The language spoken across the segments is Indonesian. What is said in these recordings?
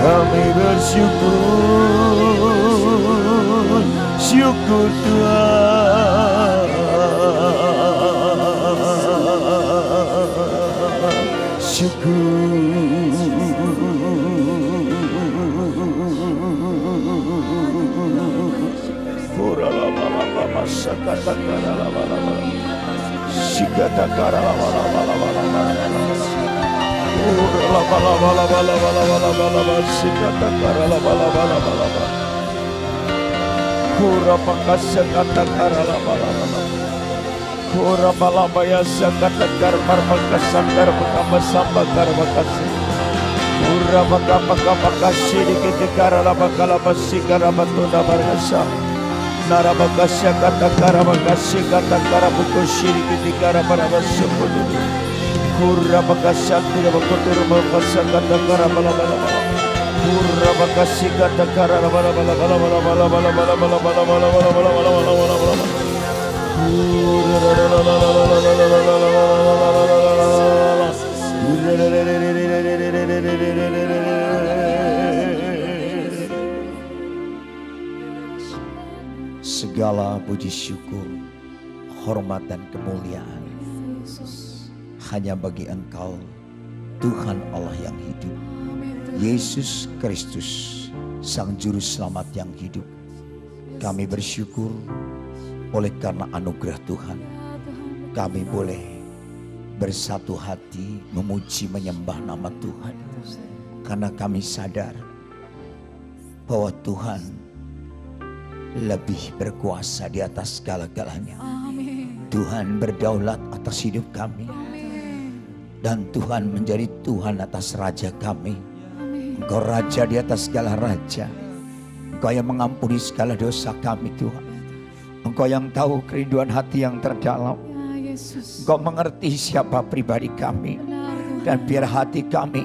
Kami bersyukur, syukur Tuhan, syukur. Narabakasya kata karabakasya kata karabukoshiri kitikara parabasukudu kurabakasya tirabakutur bakasya kata karabalabala kurabakasya kata karabalabala segala puji syukur, hormat dan kemuliaan hanya bagi Engkau, Tuhan Allah yang hidup, Yesus Kristus, Sang Juru Selamat yang hidup. Kami bersyukur oleh karena anugerah Tuhan, kami boleh bersatu hati memuji menyembah nama Tuhan, karena kami sadar bahwa Tuhan lebih berkuasa di atas segala-galanya. Tuhan berdaulat atas hidup kami. Dan Tuhan menjadi Tuhan atas raja kami. Engkau raja di atas segala raja. Engkau yang mengampuni segala dosa kami Tuhan. Engkau yang tahu kerinduan hati yang terdalam. Engkau mengerti siapa pribadi kami. Dan biar hati kami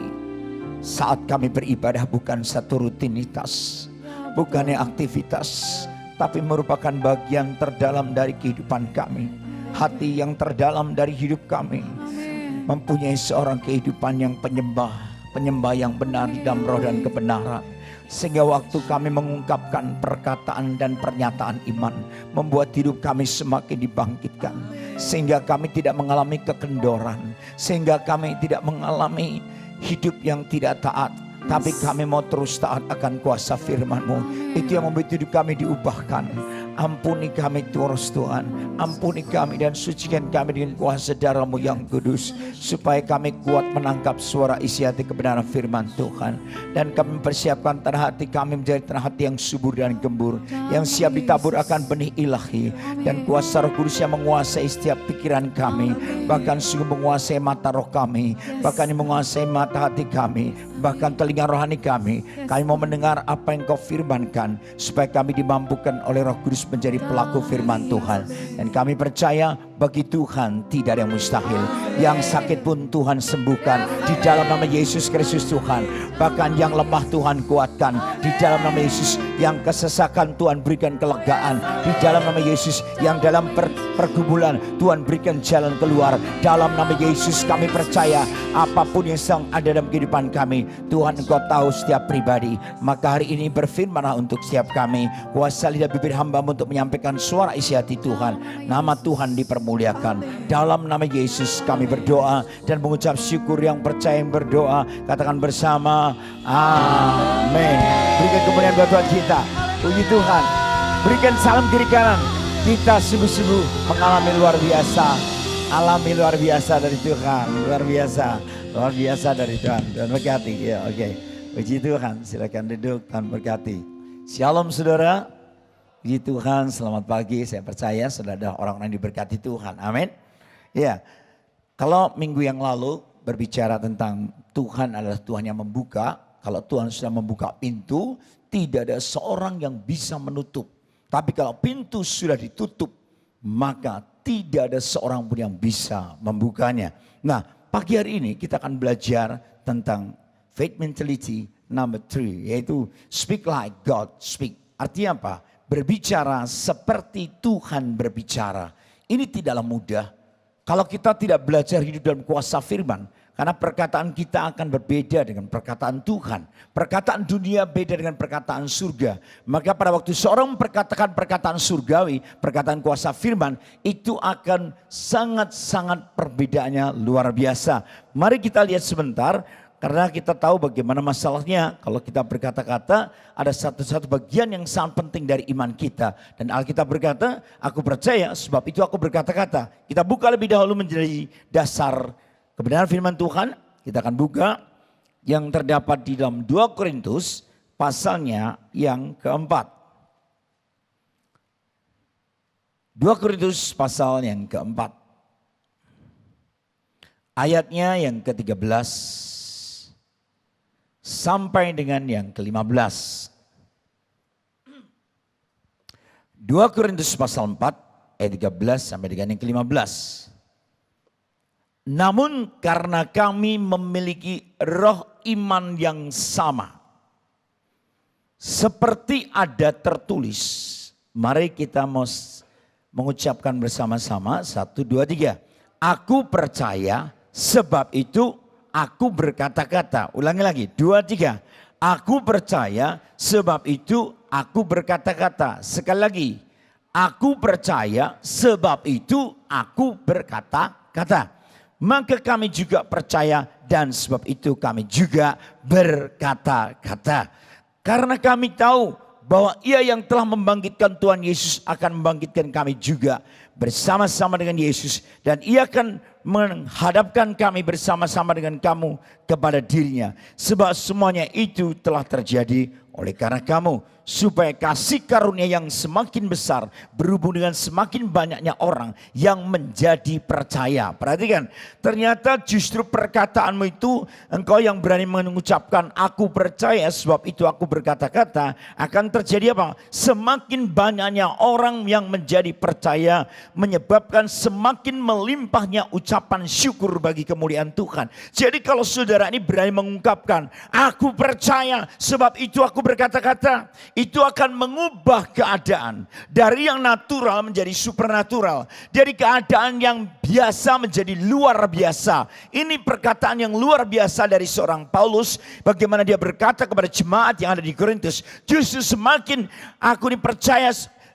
saat kami beribadah bukan satu rutinitas, bukannya aktivitas, tapi merupakan bagian terdalam dari kehidupan kami. Hati yang terdalam dari hidup kami mempunyai seorang kehidupan yang penyembah yang benar di dalam roh dan kebenaran. Sehingga waktu kami mengungkapkan perkataan dan pernyataan iman, membuat hidup kami semakin dibangkitkan. Sehingga kami tidak mengalami kekendoran, sehingga kami tidak mengalami hidup yang tidak taat, tapi kami mau terus taat akan kuasa firman-Mu. Itu yang membuat hidup kami diubahkan. Ampuni kami terus Tuhan. Ampuni kami dan sucikan kami dengan kuasa darah-Mu yang kudus. Supaya kami kuat menangkap suara isi hati kebenaran firman Tuhan. Dan kami mempersiapkan tanah hati kami menjadi tanah hati yang subur dan gembur. Yang siap ditabur akan benih ilahi. Dan kuasa Roh Kudus yang menguasai setiap pikiran kami. Bahkan sungguh menguasai mata roh kami. Bahkan yang menguasai mata hati kami. Bahkan telinga rohani kami. Kami mau mendengar apa yang Kau firmankan. Supaya kami dimampukan oleh Roh Kudus menjadi pelaku firman Tuhan. Dan kami percaya bagi Tuhan tidak ada yang mustahil. Yang sakit pun Tuhan sembuhkan di dalam nama Yesus Kristus Tuhan. Bahkan yang lemah Tuhan kuatkan di dalam nama Yesus. Yang kesesakan Tuhan berikan kelegaan di dalam nama Yesus. Yang dalam pergumulan Tuhan berikan jalan keluar dalam nama Yesus. Kami percaya apapun yang sedang ada dalam kehidupan kami, Tuhan Engkau tahu setiap pribadi. Maka hari ini berfirmanlah untuk setiap kami. Kuasa lidah bibir hamba-Mu untuk menyampaikan suara isi hati Tuhan. Nama Tuhan dipermuliakan. Dalam nama Yesus kami berdoa dan mengucap syukur. Yang percaya yang berdoa katakan bersama amin. Berikan kemuliaan buat Tuhan kita. Puji Tuhan. Berikan salam kiri kanan. Kita sungguh-sungguh mengalami luar biasa. Alami luar biasa dari Tuhan. Luar biasa. Luar biasa dari Tuhan. Tuhan berkati. Ya, oke. Puji Tuhan. Silakan duduk. Tuhan berkati. Shalom saudara. Puji Tuhan. Selamat pagi. Saya percaya saudara adalah orang-orang yang diberkati Tuhan. Amin. Ya. Kalau minggu yang lalu berbicara tentang Tuhan adalah Tuhan yang membuka. Kalau Tuhan sudah membuka pintu, tidak ada seorang yang bisa menutup. Tapi kalau pintu sudah ditutup, maka tidak ada seorang pun yang bisa membukanya. Nah, pagi hari ini kita akan belajar tentang faith mentality number 3, yaitu speak like God speak. Artinya apa? berbicara seperti Tuhan berbicara. Ini tidaklah mudah. Kalau kita tidak belajar hidup dalam kuasa firman, karena perkataan kita akan berbeda dengan perkataan Tuhan. Perkataan dunia beda dengan perkataan surga. Maka pada waktu seorang memperkatakan perkataan surgawi, perkataan kuasa firman, itu akan sangat-sangat perbedaannya luar biasa. Mari kita lihat sebentar. Karena kita tahu bagaimana masalahnya kalau kita berkata-kata, ada satu bagian yang sangat penting dari iman kita. Dan Alkitab berkata, aku percaya sebab itu aku berkata-kata. Kita buka lebih dahulu menjadi dasar kebenaran firman Tuhan. Kita akan buka yang terdapat di dalam 2 Korintus pasalnya yang keempat. 2 Korintus pasal yang keempat. Ayatnya yang ke-13. Sampai dengan yang ke-15. 2 Korintus pasal 4 ayat 13 sampai dengan yang ke-15. Namun karena kami memiliki roh iman yang sama, seperti ada tertulis. Mari kita mengucapkan bersama-sama 1, 2, 3. Aku percaya sebab itu aku berkata-kata. Ulangi lagi. 2, 3. Aku percaya sebab itu aku berkata-kata. Sekali lagi. Aku percaya sebab itu aku berkata-kata. Maka kami juga percaya dan sebab itu kami juga berkata-kata. Karena kami tahu bahwa Ia yang telah membangkitkan Tuhan Yesus akan membangkitkan kami juga bersama-sama dengan Yesus. Dan Ia akan menghadapkan kami bersama-sama dengan kamu kepada dirinya. Sebab semuanya itu telah terjadi oleh karena kamu. Supaya kasih karunia yang semakin besar berhubung dengan semakin banyaknya orang yang menjadi percaya. Perhatikan, ternyata justru perkataanmu itu, engkau yang berani mengucapkan aku percaya sebab itu aku berkata-kata, akan terjadi apa? Semakin banyaknya orang yang menjadi percaya menyebabkan semakin melimpahnya ucapan syukur bagi kemuliaan Tuhan. Jadi kalau saudara ini berani mengungkapkan aku percaya sebab itu aku berkata-kata, itu akan mengubah keadaan dari yang natural menjadi supernatural, dari keadaan yang biasa menjadi luar biasa. Ini perkataan yang luar biasa dari seorang Paulus, bagaimana dia berkata kepada jemaat yang ada di Korintus, justru semakin aku dipercaya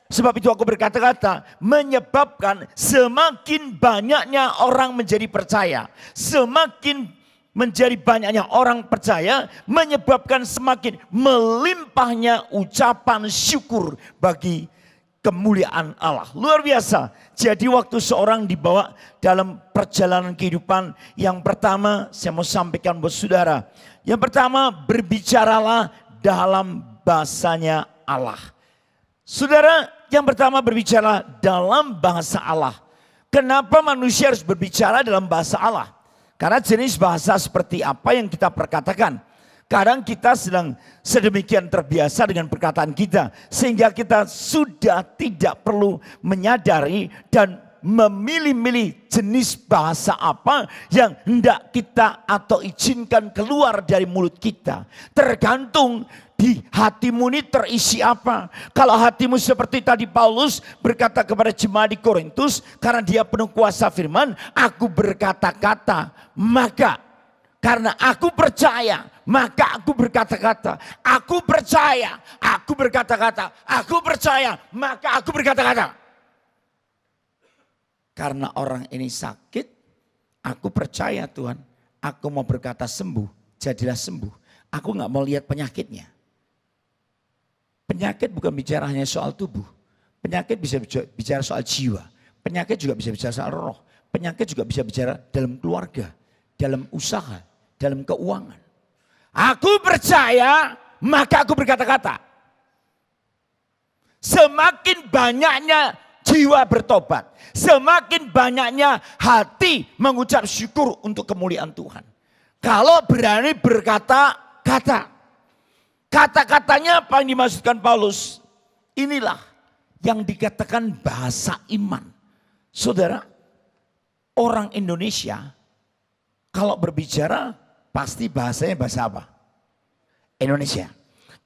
sebab itu aku berkata-kata, menyebabkan semakin banyaknya orang menjadi percaya. Semakin menjadi banyaknya orang percaya menyebabkan semakin melimpahnya ucapan syukur bagi kemuliaan Allah. Luar biasa. Jadi waktu seorang dibawa dalam perjalanan kehidupan, yang pertama saya mau sampaikan buat saudara. Yang pertama, berbicaralah dalam bahasanya Allah. Saudara, yang pertama berbicara dalam bahasa Allah. Kenapa manusia harus berbicara dalam bahasa Allah? Karena jenis bahasa seperti apa yang kita perkatakan. Kadang kita sedang sedemikian terbiasa dengan perkataan kita, sehingga kita sudah tidak perlu menyadari dan memilih-milih jenis bahasa apa yang hendak kita atau izinkan keluar dari mulut kita. Tergantung di hatimu ini terisi apa. Kalau hatimu seperti tadi Paulus berkata kepada jemaat di Korintus, karena dia penuh kuasa firman, aku berkata-kata, maka karena aku percaya, maka aku berkata-kata. Aku percaya, aku berkata-kata. Aku percaya, maka aku berkata-kata. Karena orang ini sakit, aku percaya Tuhan, aku mau berkata sembuh, jadilah sembuh. Aku gak mau lihat penyakitnya. Penyakit bukan bicara hanya soal tubuh. Penyakit bisa bicara soal jiwa. Penyakit juga bisa bicara soal roh. Penyakit juga bisa bicara dalam keluarga, dalam usaha, dalam keuangan. Aku percaya, maka aku berkata-kata. Semakin banyaknya jiwa bertobat, semakin banyaknya hati mengucap syukur untuk kemuliaan Tuhan. Kalau berani berkata-kata. Kata-katanya apa yang dimaksudkan Paulus? Inilah yang dikatakan bahasa iman. Saudara, orang Indonesia kalau berbicara pasti bahasanya bahasa apa? Indonesia.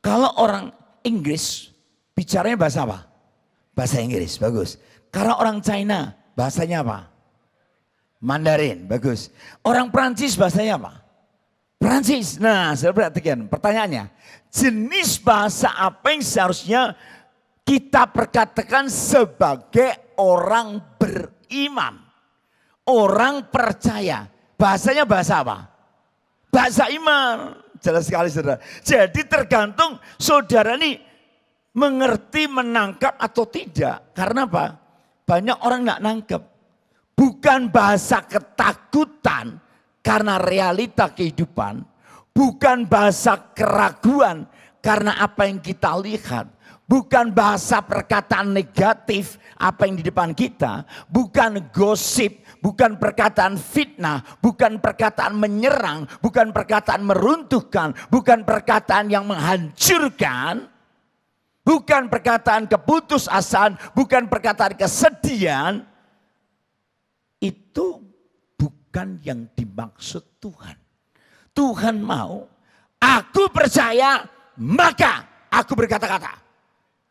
Kalau orang Inggris bicaranya bahasa apa? Bahasa Inggris, bagus. Karena orang China, bahasanya apa? Mandarin, bagus. Orang Prancis bahasanya apa? Prancis. Nah, saya perhatikan pertanyaannya. Jenis bahasa apa yang seharusnya kita perkatakan sebagai orang beriman? Orang percaya. Bahasanya bahasa apa? Bahasa iman. Jelas sekali saudara. Jadi tergantung saudara ini mengerti, menangkap atau tidak. Karena apa? Banyak orang nggak nangkep. Bukan bahasa ketakutan karena realita kehidupan. Bukan bahasa keraguan karena apa yang kita lihat. Bukan bahasa perkataan negatif apa yang di depan kita. Bukan gosip, bukan perkataan fitnah, bukan perkataan menyerang, bukan perkataan meruntuhkan, bukan perkataan yang menghancurkan. Bukan perkataan keputusasaan, bukan perkataan kesedihan. Itu bukan yang dimaksud Tuhan. Tuhan mau, aku percaya maka aku berkata-kata.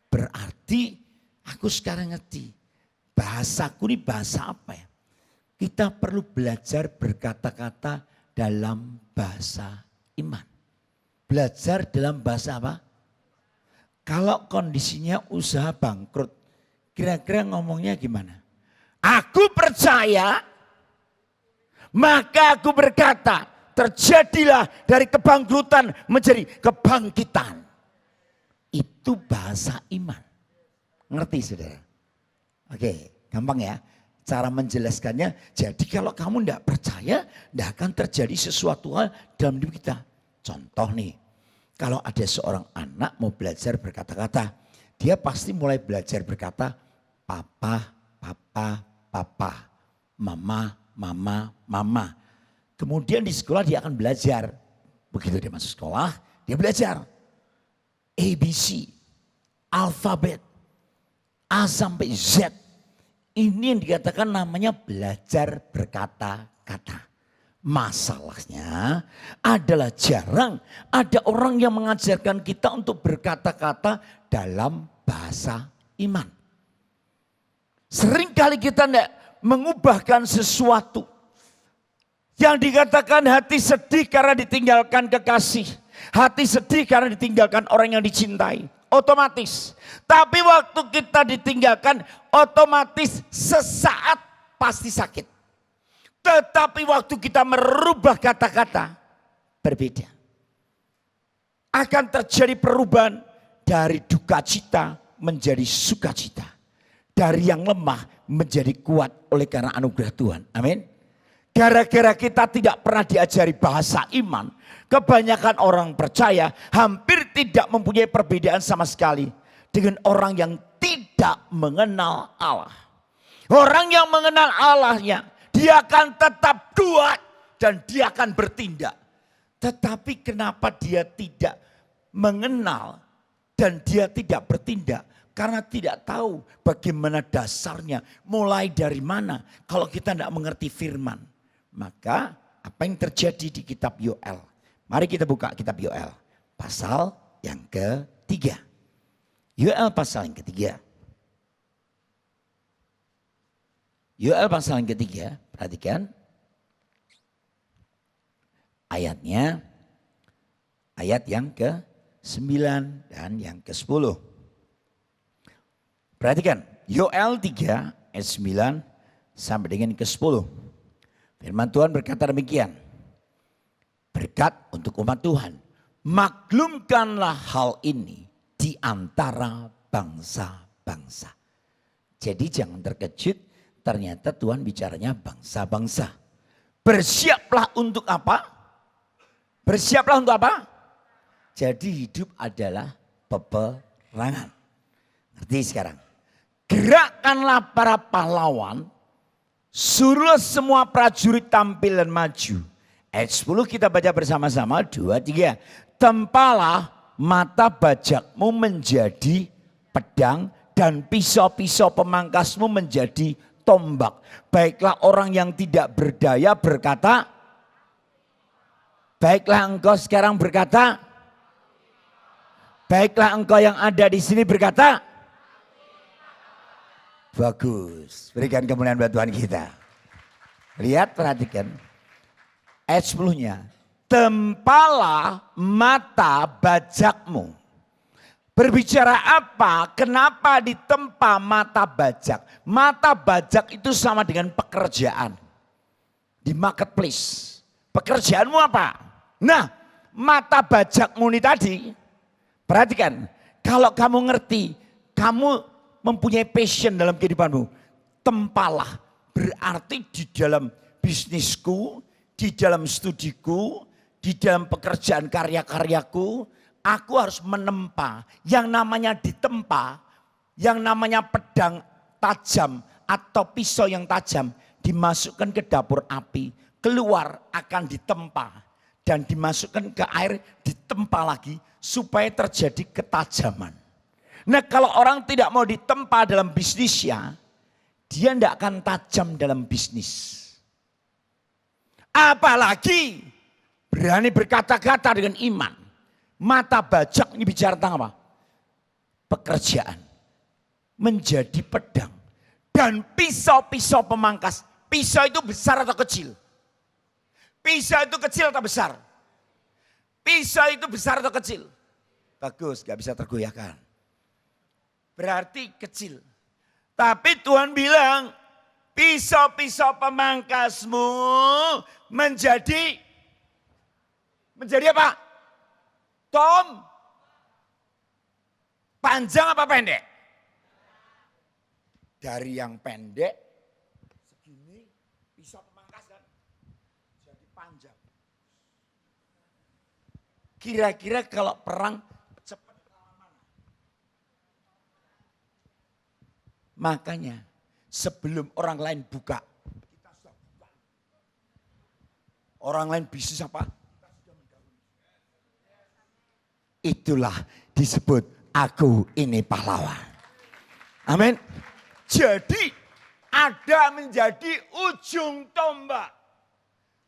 Berarti aku sekarang ngerti bahasaku ini bahasa apa ya? Kita perlu belajar berkata-kata dalam bahasa iman. Belajar dalam bahasa apa? Kalau kondisinya usaha bangkrut, kira-kira ngomongnya gimana? Aku percaya, maka aku berkata, terjadilah dari kebangkrutan menjadi kebangkitan. Itu bahasa iman. Ngerti saudara? Oke, gampang ya. Cara menjelaskannya, jadi kalau kamu tidak percaya, tidak akan terjadi sesuatu hal dalam hidup kita. Contoh nih, kalau ada seorang anak mau belajar berkata-kata, dia pasti mulai belajar berkata, papa, papa, papa, mama, mama, mama. Kemudian di sekolah dia akan belajar. Begitu dia masuk sekolah, dia belajar. ABC, alfabet, A sampai Z. Ini yang dikatakan namanya belajar berkata-kata. Masalahnya adalah jarang ada orang yang mengajarkan kita untuk berkata-kata dalam bahasa iman. Seringkali kita tidak mengubahkan sesuatu. Yang dikatakan hati sedih karena ditinggalkan kekasih. Hati sedih karena ditinggalkan orang yang dicintai. Otomatis. Tapi waktu kita ditinggalkan otomatis sesaat pasti sakit. Tetapi waktu kita merubah kata-kata berbeda. Akan terjadi perubahan dari duka cita menjadi sukacita. Dari yang lemah menjadi kuat oleh karena anugerah Tuhan. Amin. Gara-gara kita tidak pernah diajari bahasa iman. Kebanyakan orang percaya hampir tidak mempunyai perbedaan sama sekali. Dengan orang yang tidak mengenal Allah. Orang yang mengenal Allahnya. Dia akan tetap kuat dan dia akan bertindak. Tetapi kenapa dia tidak mengenal dan dia tidak bertindak? Karena tidak tahu bagaimana dasarnya, mulai dari mana. Kalau kita tidak mengerti firman. Maka apa yang terjadi di kitab Yoel? Mari kita buka kitab Yoel. Pasal yang ketiga. Yoel pasal yang ketiga. Yoel pasal yang ketiga, perhatikan ayatnya, ayat yang ke-9 dan yang ke-10. Perhatikan, Yoel 3 ayat 9 sampai dengan ke-10. Firman Tuhan berkata demikian, berkat untuk umat Tuhan, maklumkanlah hal ini di antara bangsa-bangsa. Jadi jangan terkejut. Ternyata Tuhan bicaranya bangsa-bangsa. Bersiaplah untuk apa? Bersiaplah untuk apa? Jadi hidup adalah peperangan. Ngerti sekarang? Gerakkanlah para pahlawan. Suruh semua prajurit tampil dan maju. Ayat 10 kita baca bersama-sama. 2, 3. Tempalah mata bajakmu menjadi pedang. Dan pisau-pisau pemangkasmu menjadi tombak. Baiklah orang yang tidak berdaya berkata. Baiklah engkau sekarang berkata. Baiklah engkau yang ada di sini berkata, bagus. Berikan kemuliaan buat Tuhan kita. Lihat, perhatikan. Ayat 10-nya. Tempalah mata bajakmu. Berbicara apa? Kenapa ditempa mata bajak? Mata bajak itu sama dengan pekerjaan. Di marketplace. Pekerjaanmu apa? Nah, mata bajakmu ini tadi. Perhatikan. Kalau kamu ngerti, kamu mempunyai passion dalam kehidupanmu. Tempalah. Berarti di dalam bisnisku, di dalam studiku, di dalam pekerjaan karya-karyaku, aku harus menempa. Yang namanya ditempa, yang namanya pedang tajam atau pisau yang tajam dimasukkan ke dapur api, keluar akan ditempa dan dimasukkan ke air, ditempa lagi supaya terjadi ketajaman. Nah, kalau orang tidak mau ditempa dalam bisnisnya, dia tidak akan tajam dalam bisnis. Apalagi berani berkata-kata dengan iman. Mata bajak ini bicara tentang apa? Pekerjaan. Menjadi pedang. Dan pisau-pisau pemangkas. Pisau itu besar atau kecil? Pisau itu kecil atau besar? Pisau itu besar atau kecil? Bagus, gak bisa tergoyahkan. Berarti kecil. Tapi Tuhan bilang, pisau-pisau pemangkasmu menjadi apa? Panjang apa pendek? Dari yang pendek, segini pisau pemangkas dan jadi panjang. Kira-kira kalau perang cepat mana? Makanya sebelum orang lain buka, kita sudah buka. Orang lain bisnis apa? Kita sudah mendahului. Itulah disebut aku ini pahlawan. Amin. Jadi ada menjadi ujung tombak.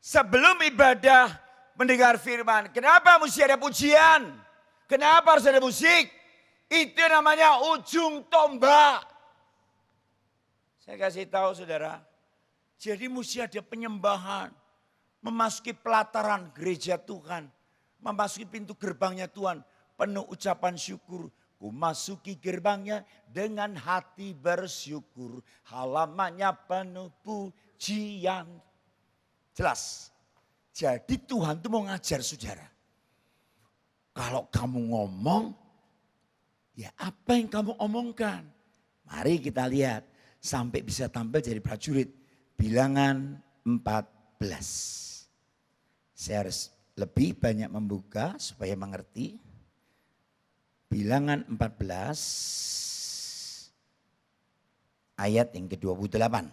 Sebelum ibadah mendengar firman. Kenapa mesti ada pujian? Kenapa harus ada musik? Itu namanya ujung tombak. Saya kasih tahu saudara, jadi mesti ada penyembahan, memasuki pelataran gereja Tuhan, memasuki pintu gerbangnya Tuhan, penuh ucapan syukur. Ku masuki gerbangnya dengan hati bersyukur, halamannya penuh pujian. Jelas, jadi Tuhan itu mau ngajar saudara. Kalau kamu ngomong, ya apa yang kamu omongkan? Mari kita lihat. Sampai bisa tampil jadi prajurit. Bilangan 14. Saya harus lebih banyak membuka supaya mengerti. Bilangan 14 ayat yang ke-28.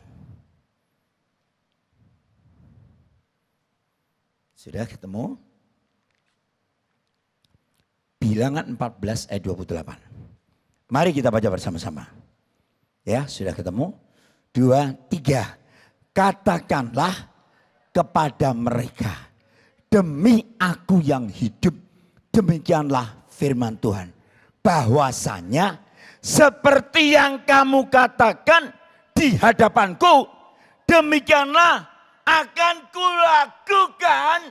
Sudah ketemu? Bilangan 14 ayat 28. Mari kita baca bersama-sama. Ya, sudah ketemu? 2, 3. Katakanlah kepada mereka, demi aku yang hidup, demikianlah firman Tuhan. Bahwasanya seperti yang kamu katakan di hadapanku, demikianlah akan kulakukan.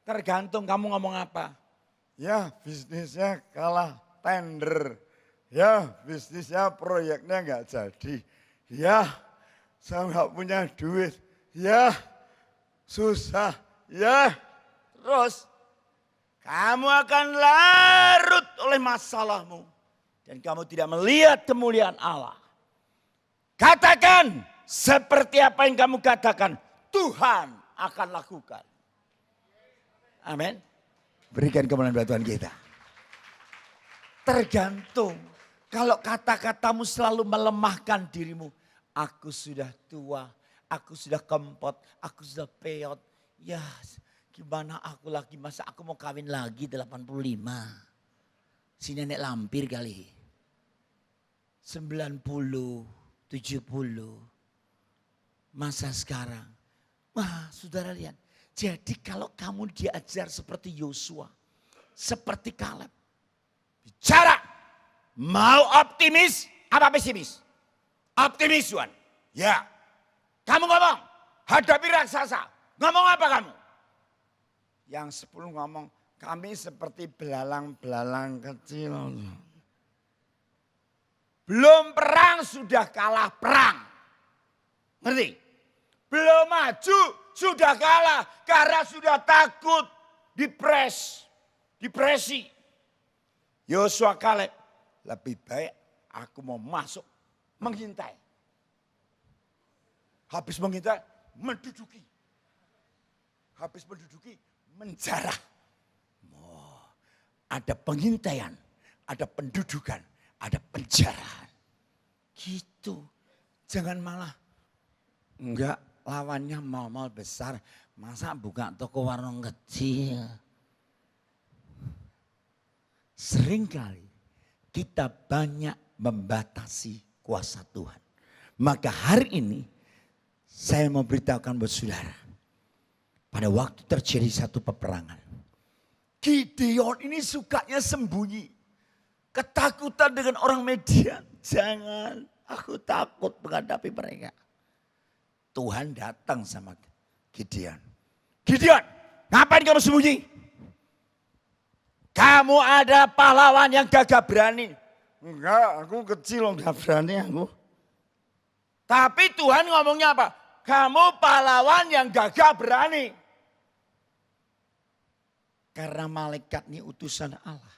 Tergantung kamu ngomong apa. Ya, bisnisnya kalah tender. Ya, bisnisnya proyeknya nggak jadi. Ya, saya nggak punya duit. Ya, susah. Ya, terus kamu akan larut oleh masalahmu. Dan kamu tidak melihat kemuliaan Allah. Katakan seperti apa yang kamu katakan. Tuhan akan lakukan. Amin. Berikan kemuliaan buat Tuhan kita. Tergantung. Kalau kata-katamu selalu melemahkan dirimu. Aku sudah tua, aku sudah kempot, aku sudah peot. Ya gimana aku lagi, masa aku mau kawin lagi 85. Si nenek lampir kali. 90, 70. Masa sekarang. Wah saudara lihat. Jadi kalau kamu diajar seperti Yosua, seperti Kaleb. Bicara. Mau optimis apa pesimis? Optimis Tuhan. Ya. Kamu ngomong. Hadapi raksasa. Ngomong apa kamu? Yang 10 ngomong. Kami seperti belalang-belalang kecil. Belum perang sudah kalah perang. Ngerti? Belum maju sudah kalah. Karena sudah takut. Depresi. Yosua Kaleb. Lebih baik aku mau masuk mengintai. Habis mengintai, menduduki. Habis menduduki, menjarah. Oh, ada pengintaian, ada pendudukan, ada penjarahan. Gitu. Jangan malah, enggak lawannya mal-mal besar. Masa buka toko warung kecil. Seringkali kita banyak membatasi kuasa Tuhan. Maka hari ini saya mau beritahukan buat saudara. Pada waktu terjadi satu peperangan. Gideon ini sukanya sembunyi. Ketakutan dengan orang Midian. Jangan, aku takut menghadapi mereka. Tuhan datang sama Gideon. Gideon, ngapain kamu sembunyi? Kamu ada pahlawan yang gagah berani. Enggak, aku kecil enggak berani aku. Tapi Tuhan ngomongnya apa? Kamu pahlawan yang gagah berani. Karena malaikat ini utusan Allah.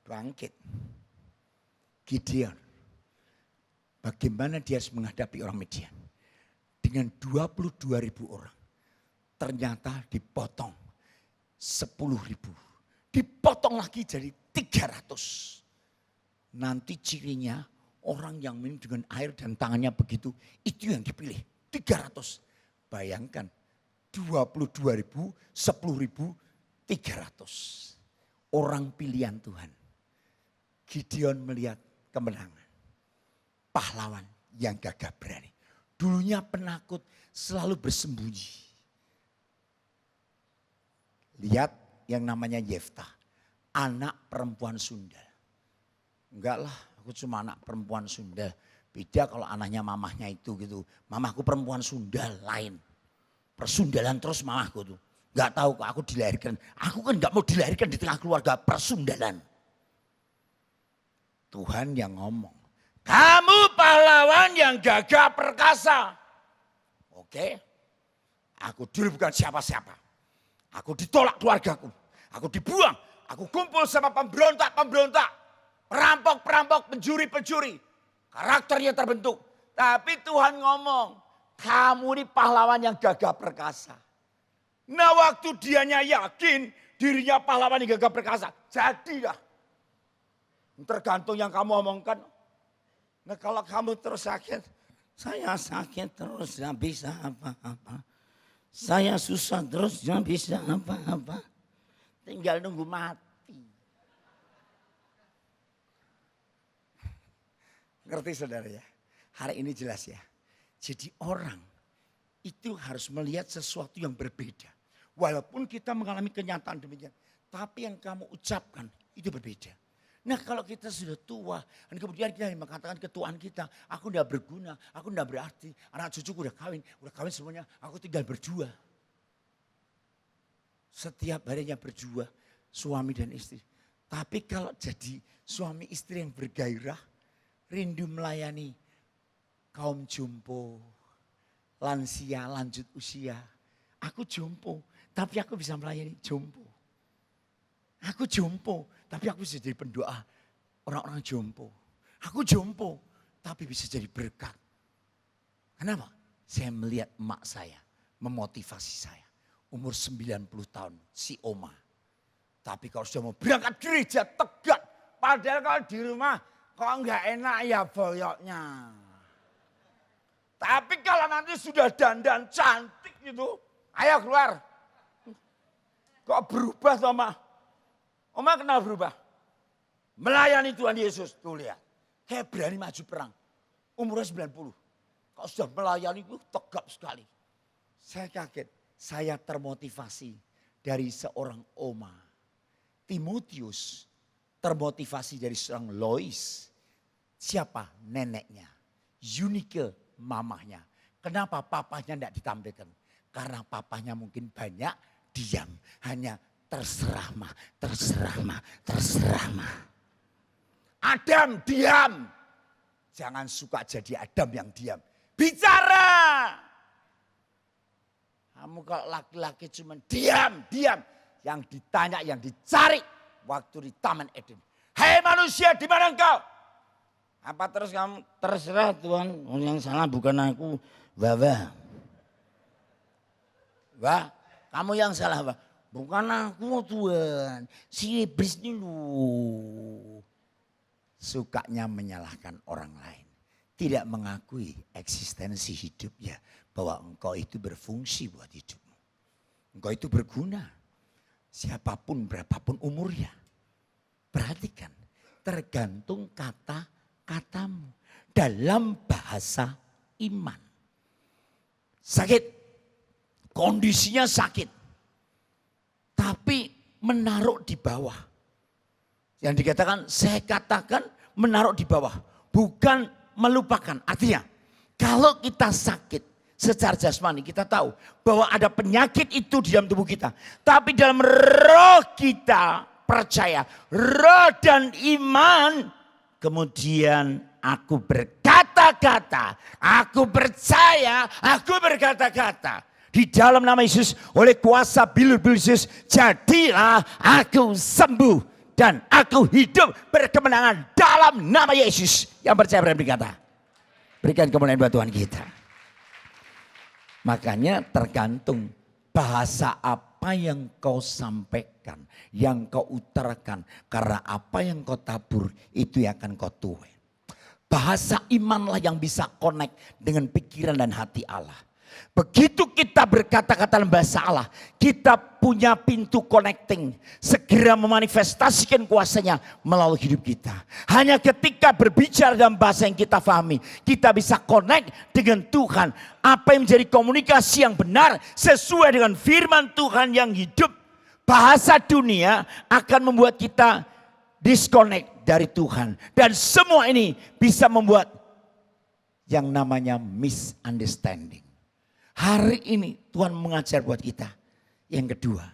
Bangkit. Gideon. Bagaimana dia harus menghadapi orang Midian? Dengan 22.000 orang. Ternyata dipotong 10.000. Dipotong lagi jadi 300. Nanti cirinya orang yang minum dengan air dan tangannya begitu, itu yang dipilih. 300. Bayangkan 22.000, 10.000, 300. Orang pilihan Tuhan. Gideon melihat kemenangan. Pahlawan yang gagah berani. Dulunya penakut, selalu bersembunyi. Lihat yang namanya Yeftah. Anak perempuan Sundal. Enggak lah, aku cuma anak perempuan Sundal. Beda kalau anaknya mamahnya itu gitu. Mamahku perempuan Sundal lain. Persundalan terus mamahku tuh. Enggak tahu kok aku dilahirkan. Aku kan enggak mau dilahirkan di tengah keluarga persundalan. Tuhan yang ngomong. Kamu pahlawan yang gagah perkasa. Oke. Aku dulu bukan siapa-siapa. Aku ditolak keluargaku. Aku dibuang. Aku kumpul sama pemberontak-pemberontak. Perampok-perampok, pencuri-pencuri. Karakternya terbentuk. Tapi Tuhan ngomong. Kamu ini pahlawan yang gagah perkasa. Nah waktu dianya yakin dirinya pahlawan yang gagah perkasa. Jadilah. Tergantung yang kamu omongkan. Nah kalau kamu terus sakit. Saya sakit terus gak bisa apa-apa. Saya susah terus gak bisa apa-apa. Tinggal nunggu mati. Ngerti saudara ya? Hari ini jelas ya. Jadi orang itu harus melihat sesuatu yang berbeda. Walaupun kita mengalami kenyataan demikian. Tapi yang kamu ucapkan itu berbeda. Nah kalau kita sudah tua, dan kemudian kita mengatakan ketuaan kita, aku udah berguna, aku udah berarti, anak cucuku udah kawin semuanya, aku tinggal berdua. Setiap harinya berdua, suami dan istri. Tapi kalau jadi suami istri yang bergairah, rindu melayani kaum jompo, lansia, lanjut usia. Aku jompo, tapi aku bisa melayani jompo. Aku jompo, tapi aku bisa jadi pendoa orang-orang jompo. Aku jompo, tapi bisa jadi berkat. Kenapa? Saya melihat emak saya memotivasi saya. Umur 90 tahun, si Oma. Tapi kalau sudah mau berangkat gereja tegak. Padahal kalau di rumah kok enggak enak ya boyoknya. Tapi kalau nanti sudah dandan cantik gitu, ayo keluar. Kok berubah sama? Oma kenal berubah. Melayani Tuhan Yesus. Tuh lihat. Kayak berani maju perang. Umurnya 90. Kalau sudah melayani itu tegap sekali. Saya kaget. Saya termotivasi dari seorang Oma. Timotius termotivasi dari seorang Lois. Siapa? Neneknya. Eunike, mamahnya. Kenapa papahnya tidak ditampilkan? Karena papahnya mungkin banyak diam. Hanya terserah mah, terserah mah, terserah mah. Adam diam. Jangan suka jadi Adam yang diam. Bicara. Kamu kalau laki-laki cuma diam, diam. Yang ditanya, yang dicari. Waktu di Taman Eden. Hei manusia, di mana engkau? Apa terus kamu? Terserah Tuhan, yang salah bukan aku. Wah, kamu yang salah, Wah. Bukan aku Tuhan, si iblis ini lu. Sukanya menyalahkan orang lain. Tidak mengakui eksistensi hidupnya. Bahwa engkau itu berfungsi buat hidupmu. Engkau itu berguna. Siapapun berapapun umurnya. Perhatikan, tergantung kata-katamu. Dalam bahasa iman. Sakit, kondisinya sakit. Tapi menaruh di bawah. Yang dikatakan, saya katakan menaruh di bawah. Bukan melupakan. Artinya, kalau kita sakit secara jasmani, kita tahu bahwa ada penyakit itu di dalam tubuh kita. Tapi dalam roh kita percaya, roh dan iman, kemudian aku berkata-kata, aku percaya, aku berkata-kata. Di dalam nama Yesus, oleh kuasa bilur-bilur Yesus, jadilah aku sembuh. Dan aku hidup berkemenangan dalam nama Yesus. Yang percaya berani berkata, berikan kemuliaan buat Tuhan kita. Makanya tergantung bahasa apa yang kau sampaikan, yang kau utarakan. Karena apa yang kau tabur, itu yang akan kau tuai. Bahasa imanlah yang bisa connect dengan pikiran dan hati Allah. Begitu kita berkata-kata dalam bahasa Allah, kita punya pintu connecting. Segera memanifestasikan kuasanya melalui hidup kita. Hanya ketika berbicara dalam bahasa yang kita pahami, kita bisa connect dengan Tuhan. Apa yang menjadi komunikasi yang benar sesuai dengan firman Tuhan yang hidup. Bahasa dunia akan membuat kita disconnect dari Tuhan. Dan semua ini bisa membuat yang namanya misunderstanding. Hari ini Tuhan mengajar buat kita. Yang kedua,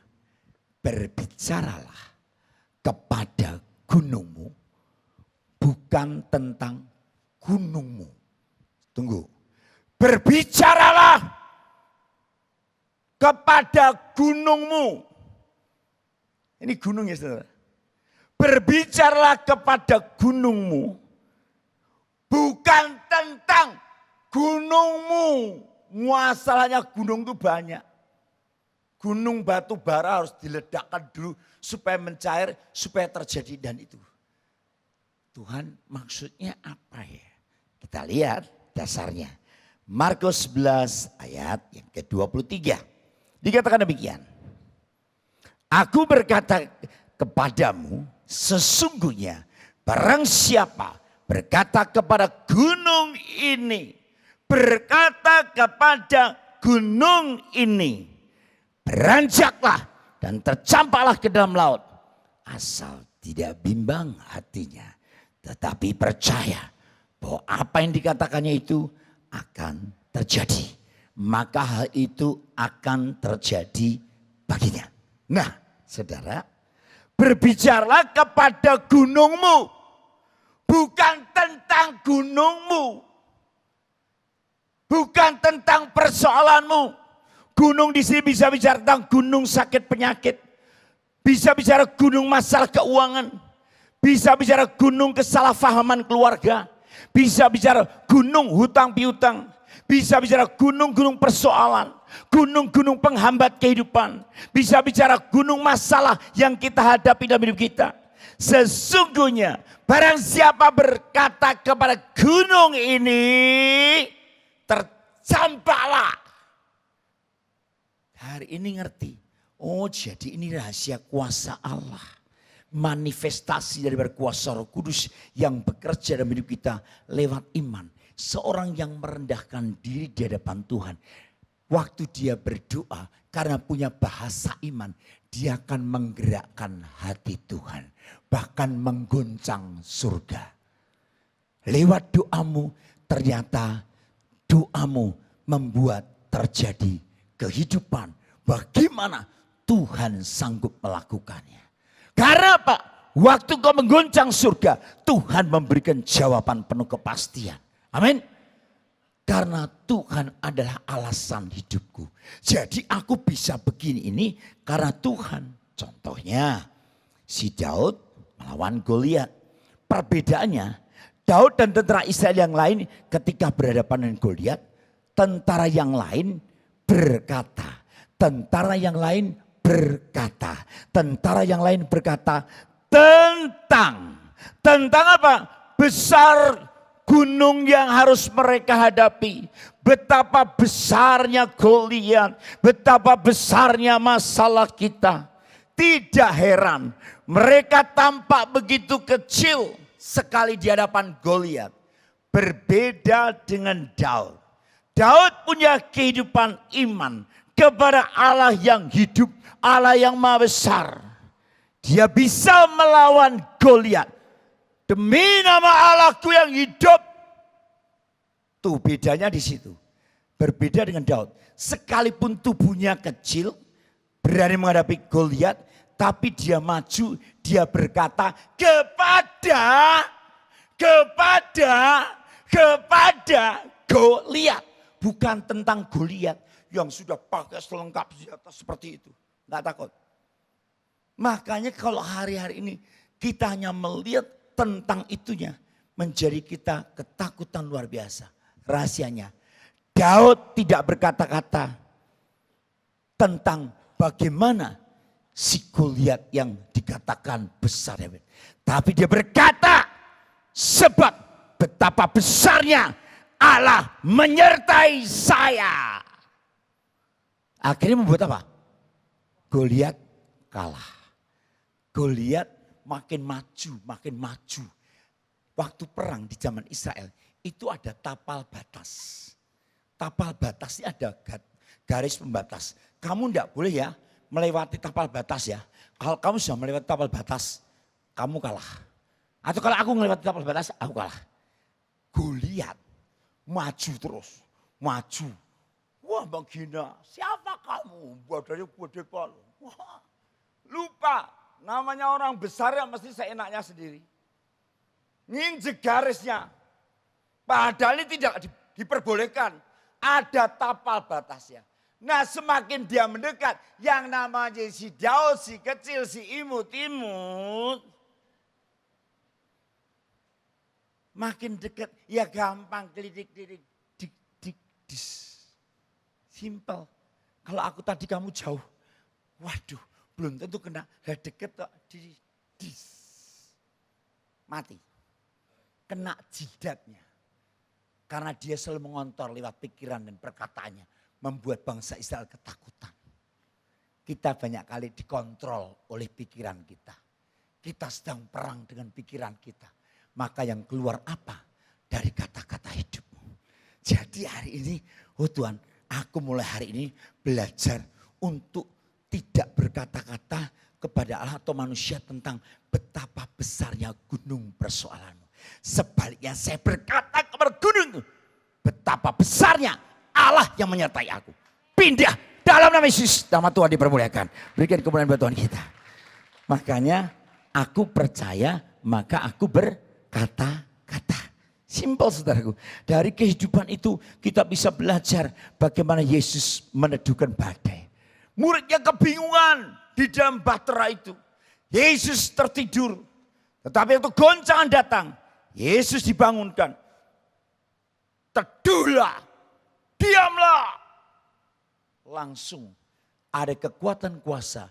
berbicaralah kepada gunungmu, bukan tentang gunungmu. Tunggu. Berbicaralah kepada gunungmu. Ini gunung ya saudara. Berbicaralah kepada gunungmu, bukan tentang gunungmu. Masalahnya gunung itu banyak. Gunung batu bara harus diledakkan dulu supaya mencair, supaya terjadi. Dan itu Tuhan maksudnya apa ya? Kita lihat dasarnya. Markus 11 ayat yang ke-23. Dikatakan demikian. Aku berkata kepadamu, sesungguhnya barang siapa berkata kepada gunung ini, berkata kepada gunung ini, beranjaklah dan tercampaklah ke dalam laut. Asal tidak bimbang hatinya, tetapi percaya bahwa apa yang dikatakannya itu akan terjadi. Maka hal itu akan terjadi baginya. Nah saudara, berbicaralah kepada gunungmu, bukan tentang gunungmu. Bukan tentang persoalanmu. Gunung di sini bisa bicara tentang gunung sakit penyakit. Bisa bicara gunung masalah keuangan. Bisa bicara gunung kesalahpahaman keluarga. Bisa bicara gunung hutang piutang. Bisa bicara gunung-gunung persoalan. Gunung-gunung penghambat kehidupan. Bisa bicara gunung masalah yang kita hadapi dalam hidup kita. Sesungguhnya barang siapa berkata kepada gunung ini, tercampaklah. Hari ini ngerti. Oh jadi ini rahasia kuasa Allah. Manifestasi dari kuasa Roh Kudus yang bekerja dalam hidup kita lewat iman. Seorang yang merendahkan diri di hadapan Tuhan. Waktu dia berdoa karena punya bahasa iman. dia akan menggerakkan hati Tuhan. Bahkan mengguncang surga. Lewat doamu ternyata doamu membuat terjadi kehidupan. Bagaimana Tuhan sanggup melakukannya. Karena apa? Waktu kau mengguncang surga, Tuhan memberikan jawaban penuh kepastian. Amin. Karena Tuhan adalah alasan hidupku. Jadi aku bisa begini ini karena Tuhan. Contohnya si Daud melawan Goliat. Perbedaannya Daud dan tentara Israel yang lain ketika berhadapan dengan Goliat, tentara yang lain berkata, tentara yang lain berkata, tentara yang lain berkata tentang apa? Besar gunung yang harus mereka hadapi. Betapa besarnya Goliat, betapa besarnya masalah kita. Tidak heran mereka tampak begitu kecil sekali di hadapan Goliat. Berbeda dengan Daud. Daud punya kehidupan iman kepada Allah yang hidup, Allah yang maha besar. Dia bisa melawan Goliat. Demi nama Allahku yang hidup. Tuh bedanya di situ. Berbeda dengan Daud. Sekalipun tubuhnya kecil, berani menghadapi Goliat, tapi dia maju, dia berkata kepada Goliat. Bukan tentang Goliat yang sudah pakai selengkap senjata seperti itu. Enggak takut. Makanya kalau hari-hari ini kita hanya melihat tentang itunya, menjadi kita ketakutan luar biasa. Rahasianya, Daud tidak berkata-kata tentang bagaimana si Goliat yang dikatakan besar. Tapi dia berkata, sebab betapa besarnya Allah menyertai saya. Akhirnya membuat apa? Goliat kalah. Goliat makin maju. Waktu perang di zaman Israel itu ada tapal batas. Tapal batas ini ada garis pembatas. Kamu tidak boleh ya melewati tapal batas ya. Kalau kamu sudah melewati tapal batas, kamu kalah. Atau kalau aku melewati tapal batas, aku kalah. Goliat maju terus, maju. Wah Bang Gina, siapa kamu? Badannya gede pol. Wah, lupa. Namanya orang besar ya mesti seenaknya sendiri. Nginjek garisnya. Padahal ini tidak diperbolehkan. Ada tapal batasnya. Nah semakin dia mendekat. Yang namanya si Daud, si kecil, si imut-imut. Makin dekat ya gampang kelidik-kelidik. Simple. Kalau aku tadi kamu jauh. Waduh. Belum tentu kena deket kok mati. Kena jidatnya. Karena dia selalu mengontor lewat pikiran dan perkataannya. Membuat bangsa Israel ketakutan. Kita banyak kali dikontrol oleh pikiran kita. Kita sedang perang dengan pikiran kita. Maka yang keluar apa? Dari kata-kata hidupmu. Jadi hari ini, oh Tuhan, aku mulai hari ini belajar untuk tidak berkata-kata kepada Allah atau manusia tentang betapa besarnya gunung persoalanmu. Sebaliknya saya berkata kepada gunung, betapa besarnya Allah yang menyertai aku. Pindah dalam nama Yesus, nama Tuhan dipermuliakan. Berikan kemuliaan buat Tuhan kita. Makanya aku percaya, maka aku berkata-kata. Simpel saudaraku. Dari kehidupan itu kita bisa belajar bagaimana Yesus meneduhkan badai. Muridnya kebingungan di dalam bahtera itu. Yesus tertidur. Tetapi waktu goncangan datang, Yesus dibangunkan. Teduhlah, diamlah. Langsung ada kekuatan kuasa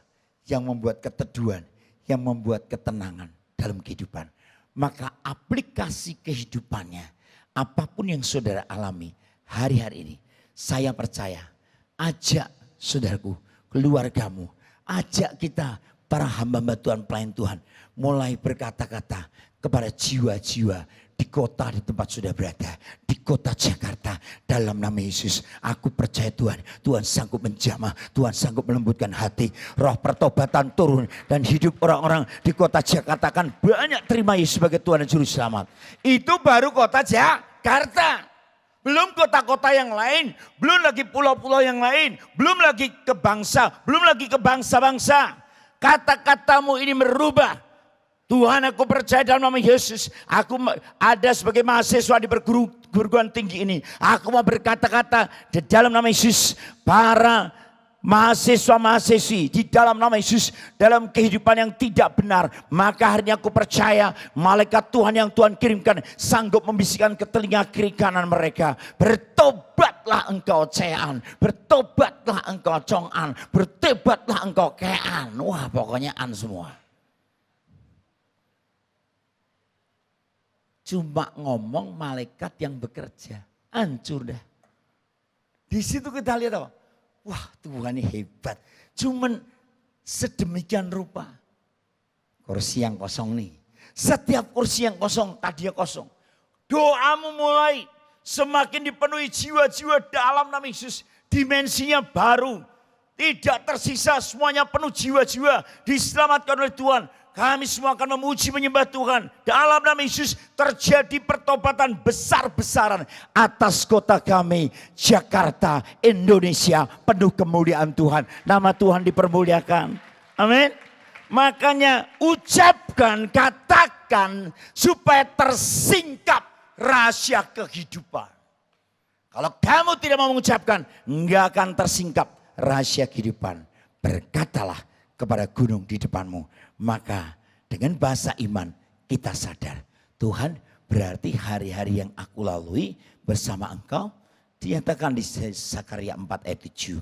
yang membuat keteduhan, yang membuat ketenangan dalam kehidupan. Maka aplikasi kehidupannya, apapun yang saudara alami hari-hari ini, saya percaya, ajak saudaraku, keluargamu, ajak kita para hamba-hamba Tuhan, pelayan Tuhan, mulai berkata-kata kepada jiwa-jiwa di kota di tempat sudah berada, di kota Jakarta, dalam nama Yesus, aku percaya Tuhan, Tuhan sanggup menjamah, Tuhan sanggup melembutkan hati, roh pertobatan turun dan hidup orang-orang di kota Jakarta akan banyak terima Yesus sebagai Tuhan dan Juru Selamat. Itu baru kota Jakarta. Belum kota-kota yang lain, belum lagi pulau-pulau yang lain, belum lagi ke bangsa, belum lagi ke bangsa-bangsa. Kata-katamu ini merubah. Tuhan, aku percaya dalam nama Yesus, aku ada sebagai mahasiswa di perguruan tinggi ini. Aku mau berkata-kata di dalam nama Yesus, para mahasiswa-mahasiswi di dalam nama Yesus dalam kehidupan yang tidak benar, maka hari ini aku percaya malaikat Tuhan yang Tuhan kirimkan sanggup membisikkan ke telinga kiri kanan mereka, bertobatlah engkau cean, bertobatlah engkau congan, bertobatlah engkau kean. Wah, pokoknya an semua. Cuma ngomong malaikat yang bekerja, hancur dah. Di situ kita lihat apa? Wah, Tuhan ini hebat. Cuman sedemikian rupa. Kursi yang kosong nih. Setiap kursi yang kosong, tadinya kosong. Doamu mulai semakin dipenuhi jiwa-jiwa dalam nama Yesus. Dimensinya baru. Tidak tersisa, semuanya penuh jiwa-jiwa. Diselamatkan oleh Tuhan. Kami semua akan memuji menyembah Tuhan. Dalam nama Yesus terjadi pertobatan besar-besaran atas kota kami, Jakarta, Indonesia. Penuh kemuliaan Tuhan. Nama Tuhan dipermuliakan. Amin. Makanya ucapkan, katakan supaya tersingkap rahasia kehidupan. Kalau kamu tidak mau mengucapkan, enggak akan tersingkap rahasia kehidupan. Berkatalah kepada gunung di depanmu. Maka dengan bahasa iman kita sadar, Tuhan, berarti hari-hari yang aku lalui bersama engkau, dinyatakan di Zakaria 4 ayat 7.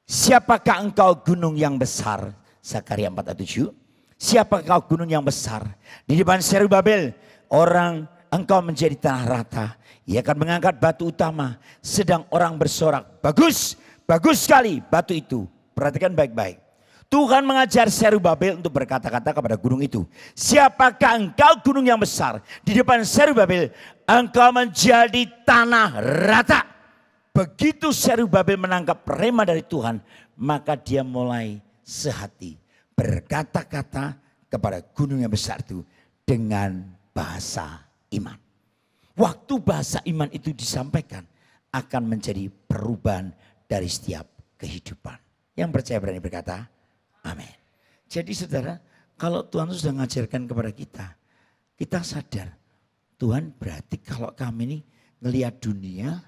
Siapakah engkau gunung yang besar? Zakaria 4 ayat 7. Siapakah engkau gunung yang besar? Di depan Zerubabel, orang engkau menjadi tanah rata. Ia akan mengangkat batu utama, sedang orang bersorak, bagus, bagus sekali batu itu. Perhatikan baik-baik. Tuhan mengajar Zerubabel untuk berkata-kata kepada gunung itu. Siapakah engkau gunung yang besar? Di depan Zerubabel engkau menjadi tanah rata. Begitu Zerubabel menangkap rema dari Tuhan, maka dia mulai sehati berkata-kata kepada gunung yang besar itu dengan bahasa iman. Waktu bahasa iman itu disampaikan akan menjadi perubahan dari setiap kehidupan. Yang percaya berani berkata, amin. Jadi saudara, kalau Tuhan sudah mengajarkan kepada kita, kita sadar Tuhan berarti kalau kami ini ngelihat dunia